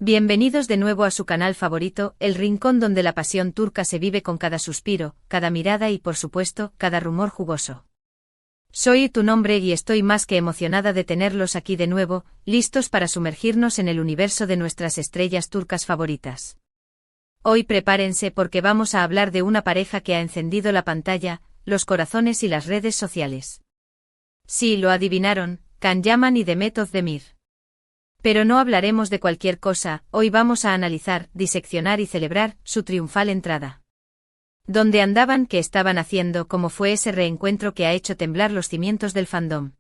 Bienvenidos de nuevo a su canal favorito, el rincón donde la pasión turca se vive con cada suspiro, cada mirada y por supuesto, cada rumor jugoso. Soy tu nombre y estoy más que emocionada de tenerlos aquí de nuevo, listos para sumergirnos en el universo de nuestras estrellas turcas favoritas. Hoy prepárense porque vamos a hablar de una pareja que ha encendido la pantalla, los corazones y las redes sociales. Sí, lo adivinaron, Can Yaman y Demet Özdemir. Pero no hablaremos de cualquier cosa, hoy vamos a analizar, diseccionar y celebrar su triunfal entrada. ¿Dónde andaban? ¿Qué estaban haciendo? ¿Cómo fue ese reencuentro que ha hecho temblar los cimientos del fandom?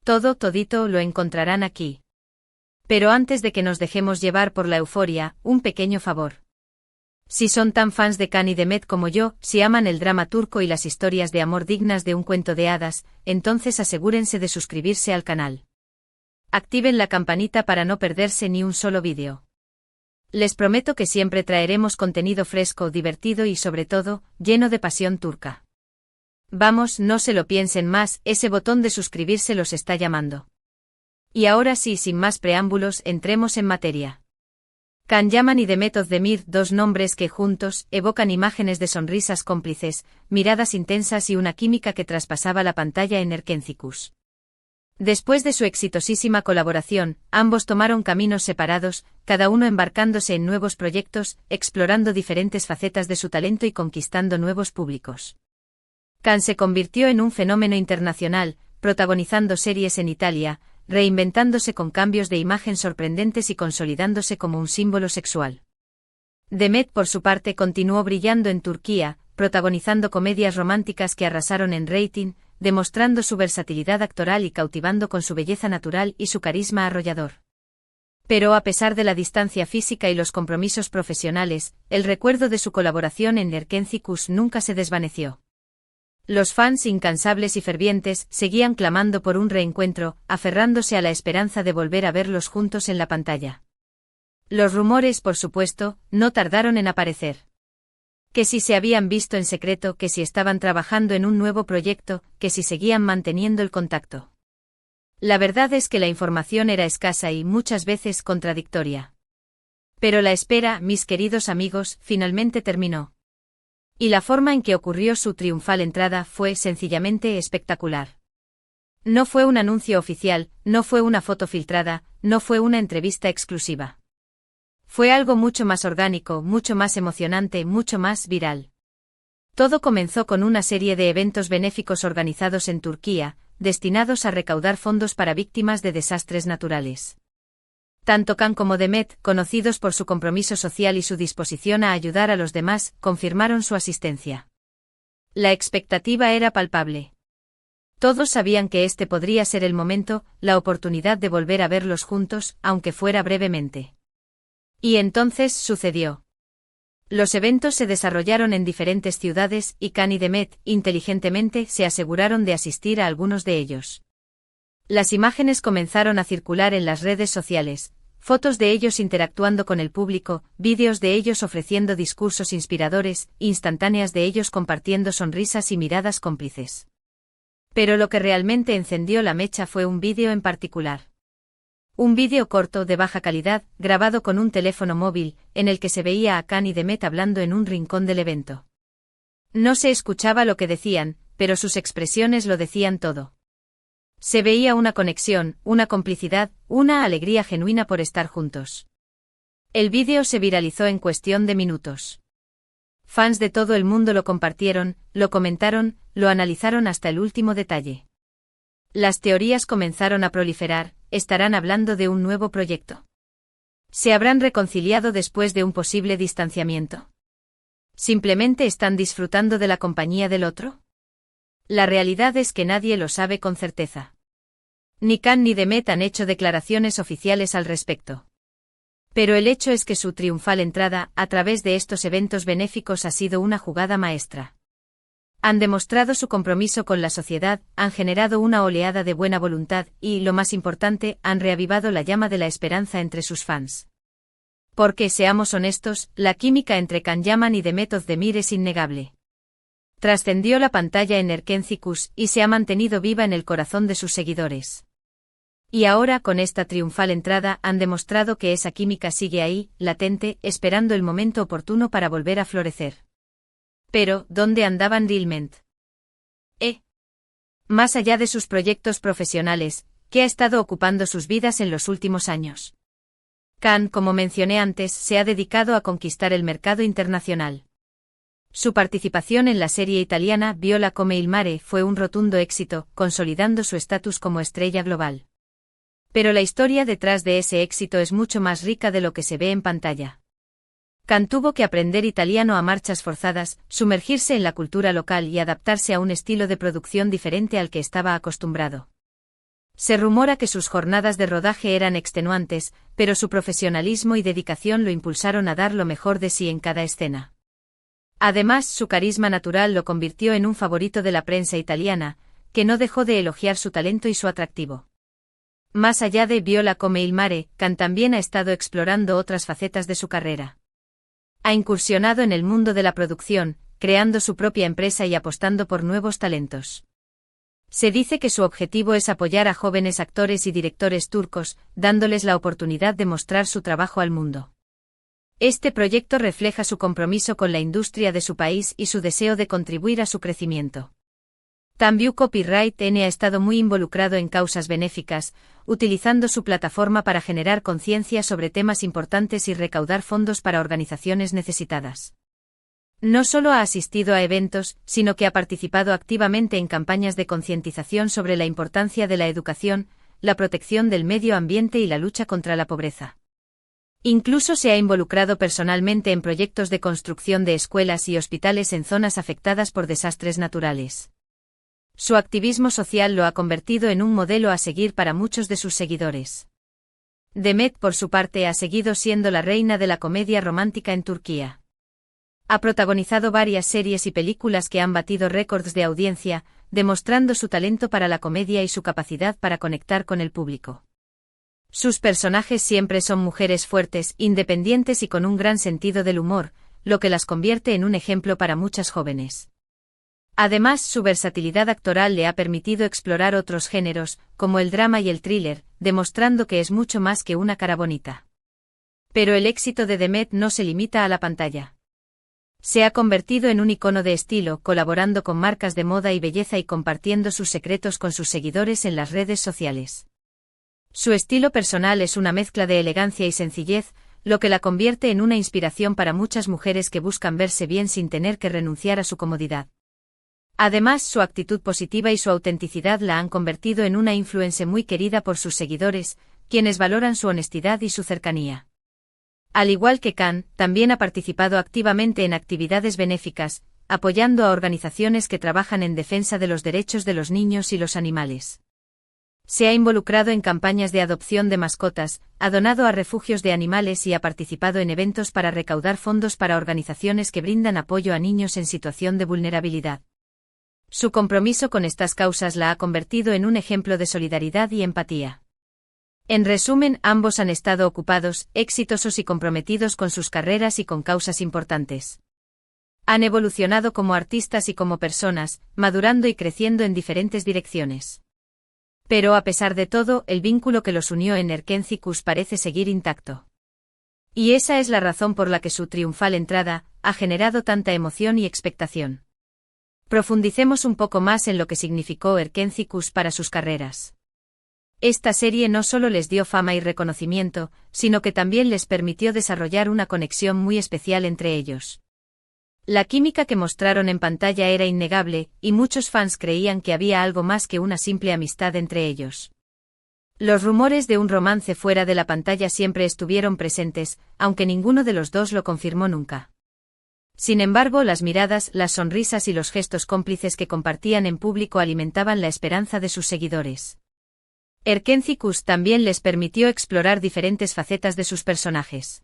Todito lo encontrarán aquí. Pero antes de que nos dejemos llevar por la euforia, un pequeño favor. Si son tan fans de Can y Demet como yo, si aman el drama turco y las historias de amor dignas de un cuento de hadas, entonces asegúrense de suscribirse al canal. Activen la campanita para no perderse ni un solo vídeo. Les prometo que siempre traeremos contenido fresco, divertido y sobre todo, lleno de pasión turca. Vamos, no se lo piensen más, ese botón de suscribirse los está llamando. Y ahora sí, sin más preámbulos, entremos en materia. Can Yaman y Demet Özdemir, dos nombres que juntos evocan imágenes de sonrisas cómplices, miradas intensas y una química que traspasaba la pantalla en Erkencikus. Después de su exitosísima colaboración, ambos tomaron caminos separados, cada uno embarcándose en nuevos proyectos, explorando diferentes facetas de su talento y conquistando nuevos públicos. Can se convirtió en un fenómeno internacional, protagonizando series en Italia, reinventándose con cambios de imagen sorprendentes y consolidándose como un símbolo sexual. Demet, por su parte, continuó brillando en Turquía, protagonizando comedias románticas que arrasaron en rating, demostrando su versatilidad actoral y cautivando con su belleza natural y su carisma arrollador. Pero a pesar de la distancia física y los compromisos profesionales, el recuerdo de su colaboración en Erkencikus nunca se desvaneció. Los fans incansables y fervientes seguían clamando por un reencuentro, aferrándose a la esperanza de volver a verlos juntos en la pantalla. Los rumores, por supuesto, no tardaron en aparecer. Que si se habían visto en secreto, que si estaban trabajando en un nuevo proyecto, que si seguían manteniendo el contacto. La verdad es que la información era escasa y muchas veces contradictoria. Pero la espera, mis queridos amigos, finalmente terminó. Y la forma en que ocurrió su triunfal entrada fue sencillamente espectacular. No fue un anuncio oficial, no fue una foto filtrada, no fue una entrevista exclusiva. Fue algo mucho más orgánico, mucho más emocionante, mucho más viral. Todo comenzó con una serie de eventos benéficos organizados en Turquía, destinados a recaudar fondos para víctimas de desastres naturales. Tanto Can como Demet, conocidos por su compromiso social y su disposición a ayudar a los demás, confirmaron su asistencia. La expectativa era palpable. Todos sabían que este podría ser el momento, la oportunidad de volver a verlos juntos, aunque fuera brevemente. Y entonces sucedió. Los eventos se desarrollaron en diferentes ciudades y Can y Demet, inteligentemente, se aseguraron de asistir a algunos de ellos. Las imágenes comenzaron a circular en las redes sociales, fotos de ellos interactuando con el público, vídeos de ellos ofreciendo discursos inspiradores, instantáneas de ellos compartiendo sonrisas y miradas cómplices. Pero lo que realmente encendió la mecha fue un vídeo en particular. Un vídeo corto de baja calidad, grabado con un teléfono móvil, en el que se veía a Can y Demet hablando en un rincón del evento. No se escuchaba lo que decían, pero sus expresiones lo decían todo. Se veía una conexión, una complicidad, una alegría genuina por estar juntos. El vídeo se viralizó en cuestión de minutos. Fans de todo el mundo lo compartieron, lo comentaron, lo analizaron hasta el último detalle. Las teorías comenzaron a proliferar. ¿Estarán hablando de un nuevo proyecto? ¿Se habrán reconciliado después de un posible distanciamiento? ¿Simplemente están disfrutando de la compañía del otro? La realidad es que nadie lo sabe con certeza. Ni Can ni Demet han hecho declaraciones oficiales al respecto. Pero el hecho es que su triunfal entrada, a través de estos eventos benéficos, ha sido una jugada maestra. Han demostrado su compromiso con la sociedad, han generado una oleada de buena voluntad y, lo más importante, han reavivado la llama de la esperanza entre sus fans. Porque, seamos honestos, la química entre Can Yaman y Demet Özdemir es innegable. Trascendió la pantalla en Erkencikus y se ha mantenido viva en el corazón de sus seguidores. Y ahora, con esta triunfal entrada, han demostrado que esa química sigue ahí, latente, esperando el momento oportuno para volver a florecer. Pero, ¿dónde andaban realmente? Más allá de sus proyectos profesionales, ¿qué ha estado ocupando sus vidas en los últimos años? Khan, como mencioné antes, se ha dedicado a conquistar el mercado internacional. Su participación en la serie italiana Viola come il mare fue un rotundo éxito, consolidando su estatus como estrella global. Pero la historia detrás de ese éxito es mucho más rica de lo que se ve en pantalla. Khan tuvo que aprender italiano a marchas forzadas, sumergirse en la cultura local y adaptarse a un estilo de producción diferente al que estaba acostumbrado. Se rumora que sus jornadas de rodaje eran extenuantes, pero su profesionalismo y dedicación lo impulsaron a dar lo mejor de sí en cada escena. Además, su carisma natural lo convirtió en un favorito de la prensa italiana, que no dejó de elogiar su talento y su atractivo. Más allá de Viola come il mare, Khan también ha estado explorando otras facetas de su carrera. Ha incursionado en el mundo de la producción, creando su propia empresa y apostando por nuevos talentos. Se dice que su objetivo es apoyar a jóvenes actores y directores turcos, dándoles la oportunidad de mostrar su trabajo al mundo. Este proyecto refleja su compromiso con la industria de su país y su deseo de contribuir a su crecimiento. También Copyright N ha estado muy involucrado en causas benéficas, utilizando su plataforma para generar conciencia sobre temas importantes y recaudar fondos para organizaciones necesitadas. No solo ha asistido a eventos, sino que ha participado activamente en campañas de concientización sobre la importancia de la educación, la protección del medio ambiente y la lucha contra la pobreza. Incluso se ha involucrado personalmente en proyectos de construcción de escuelas y hospitales en zonas afectadas por desastres naturales. Su activismo social lo ha convertido en un modelo a seguir para muchos de sus seguidores. Demet, por su parte, ha seguido siendo la reina de la comedia romántica en Turquía. Ha protagonizado varias series y películas que han batido récords de audiencia, demostrando su talento para la comedia y su capacidad para conectar con el público. Sus personajes siempre son mujeres fuertes, independientes y con un gran sentido del humor, lo que las convierte en un ejemplo para muchas jóvenes. Además, su versatilidad actoral le ha permitido explorar otros géneros, como el drama y el thriller, demostrando que es mucho más que una cara bonita. Pero el éxito de Demet no se limita a la pantalla. Se ha convertido en un icono de estilo, colaborando con marcas de moda y belleza y compartiendo sus secretos con sus seguidores en las redes sociales. Su estilo personal es una mezcla de elegancia y sencillez, lo que la convierte en una inspiración para muchas mujeres que buscan verse bien sin tener que renunciar a su comodidad. Además, su actitud positiva y su autenticidad la han convertido en una influencer muy querida por sus seguidores, quienes valoran su honestidad y su cercanía. Al igual que Khan, también ha participado activamente en actividades benéficas, apoyando a organizaciones que trabajan en defensa de los derechos de los niños y los animales. Se ha involucrado en campañas de adopción de mascotas, ha donado a refugios de animales y ha participado en eventos para recaudar fondos para organizaciones que brindan apoyo a niños en situación de vulnerabilidad. Su compromiso con estas causas la ha convertido en un ejemplo de solidaridad y empatía. En resumen, ambos han estado ocupados, exitosos y comprometidos con sus carreras y con causas importantes. Han evolucionado como artistas y como personas, madurando y creciendo en diferentes direcciones. Pero a pesar de todo, el vínculo que los unió en Erkenci parece seguir intacto. Y esa es la razón por la que su triunfal entrada ha generado tanta emoción y expectación. Profundicemos un poco más en lo que significó Erkenci para sus carreras. Esta serie no solo les dio fama y reconocimiento, sino que también les permitió desarrollar una conexión muy especial entre ellos. La química que mostraron en pantalla era innegable, y muchos fans creían que había algo más que una simple amistad entre ellos. Los rumores de un romance fuera de la pantalla siempre estuvieron presentes, aunque ninguno de los dos lo confirmó nunca. Sin embargo, las miradas, las sonrisas y los gestos cómplices que compartían en público alimentaban la esperanza de sus seguidores. Erkenci también les permitió explorar diferentes facetas de sus personajes.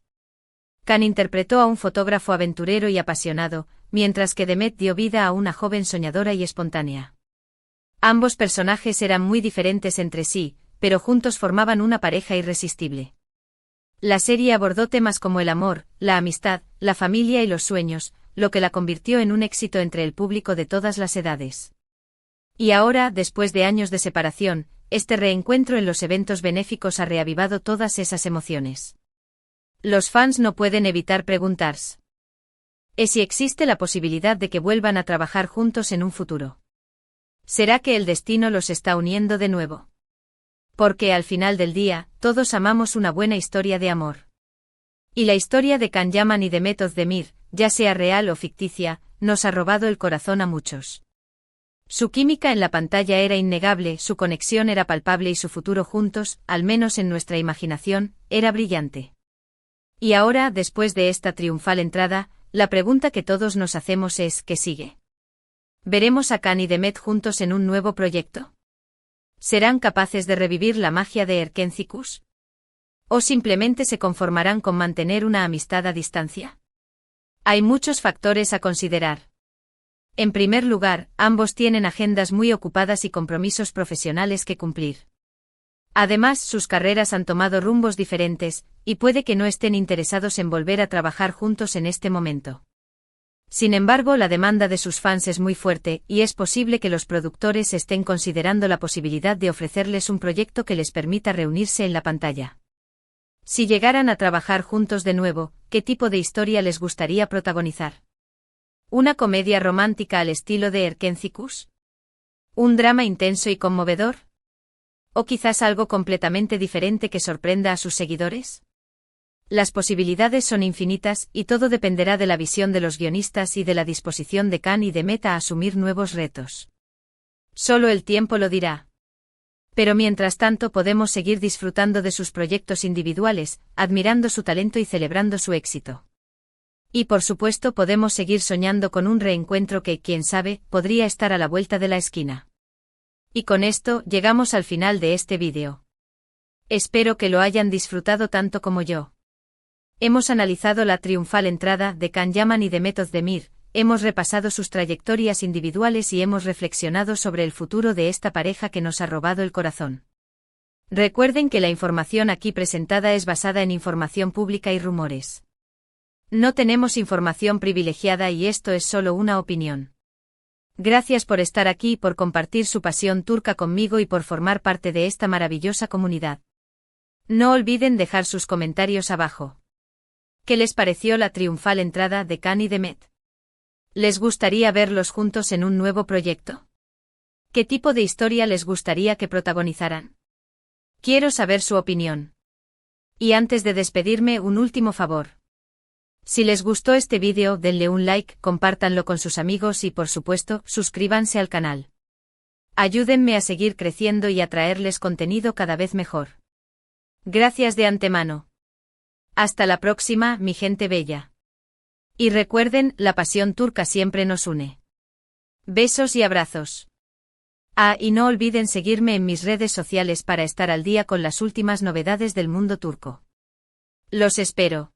Khan interpretó a un fotógrafo aventurero y apasionado, mientras que Demet dio vida a una joven soñadora y espontánea. Ambos personajes eran muy diferentes entre sí, pero juntos formaban una pareja irresistible. La serie abordó temas como el amor, la amistad, la familia y los sueños, lo que la convirtió en un éxito entre el público de todas las edades. Y ahora, después de años de separación, este reencuentro en los eventos benéficos ha reavivado todas esas emociones. Los fans no pueden evitar preguntarse: ¿y si existe la posibilidad de que vuelvan a trabajar juntos en un futuro? ¿Será que el destino los está uniendo de nuevo? Porque al final del día, todos amamos una buena historia de amor. Y la historia de Can Yaman y de Method Demir, ya sea real o ficticia, nos ha robado el corazón a muchos. Su química en la pantalla era innegable, su conexión era palpable y su futuro juntos, al menos en nuestra imaginación, era brillante. Y ahora, después de esta triunfal entrada, la pregunta que todos nos hacemos es: ¿qué sigue? ¿Veremos a Can y Demet juntos en un nuevo proyecto? ¿Serán capaces de revivir la magia de Erkencicus? ¿O simplemente se conformarán con mantener una amistad a distancia? Hay muchos factores a considerar. En primer lugar, ambos tienen agendas muy ocupadas y compromisos profesionales que cumplir. Además, sus carreras han tomado rumbos diferentes, y puede que no estén interesados en volver a trabajar juntos en este momento. Sin embargo, la demanda de sus fans es muy fuerte, y es posible que los productores estén considerando la posibilidad de ofrecerles un proyecto que les permita reunirse en la pantalla. Si llegaran a trabajar juntos de nuevo, ¿qué tipo de historia les gustaría protagonizar? ¿Una comedia romántica al estilo de Erkencicus? ¿Un drama intenso y conmovedor? ¿O quizás algo completamente diferente que sorprenda a sus seguidores? Las posibilidades son infinitas, y todo dependerá de la visión de los guionistas y de la disposición de Can y Demet a asumir nuevos retos. Solo el tiempo lo dirá. Pero mientras tanto podemos seguir disfrutando de sus proyectos individuales, admirando su talento y celebrando su éxito. Y por supuesto podemos seguir soñando con un reencuentro que, quién sabe, podría estar a la vuelta de la esquina. Y con esto llegamos al final de este vídeo. Espero que lo hayan disfrutado tanto como yo. Hemos analizado la triunfal entrada de Can Yaman y de Method Demir, hemos repasado sus trayectorias individuales y hemos reflexionado sobre el futuro de esta pareja que nos ha robado el corazón. Recuerden que la información aquí presentada es basada en información pública y rumores. No tenemos información privilegiada y esto es solo una opinión. Gracias por estar aquí y por compartir su pasión turca conmigo y por formar parte de esta maravillosa comunidad. No olviden dejar sus comentarios abajo. ¿Qué les pareció la triunfal entrada de Can y Demet? ¿Les gustaría verlos juntos en un nuevo proyecto? ¿Qué tipo de historia les gustaría que protagonizaran? Quiero saber su opinión. Y antes de despedirme, un último favor. Si les gustó este vídeo, denle un like, compártanlo con sus amigos y por supuesto, suscríbanse al canal. Ayúdenme a seguir creciendo y a traerles contenido cada vez mejor. Gracias de antemano. Hasta la próxima, mi gente bella. Y recuerden, la pasión turca siempre nos une. Besos y abrazos. Ah, y no olviden seguirme en mis redes sociales para estar al día con las últimas novedades del mundo turco. Los espero.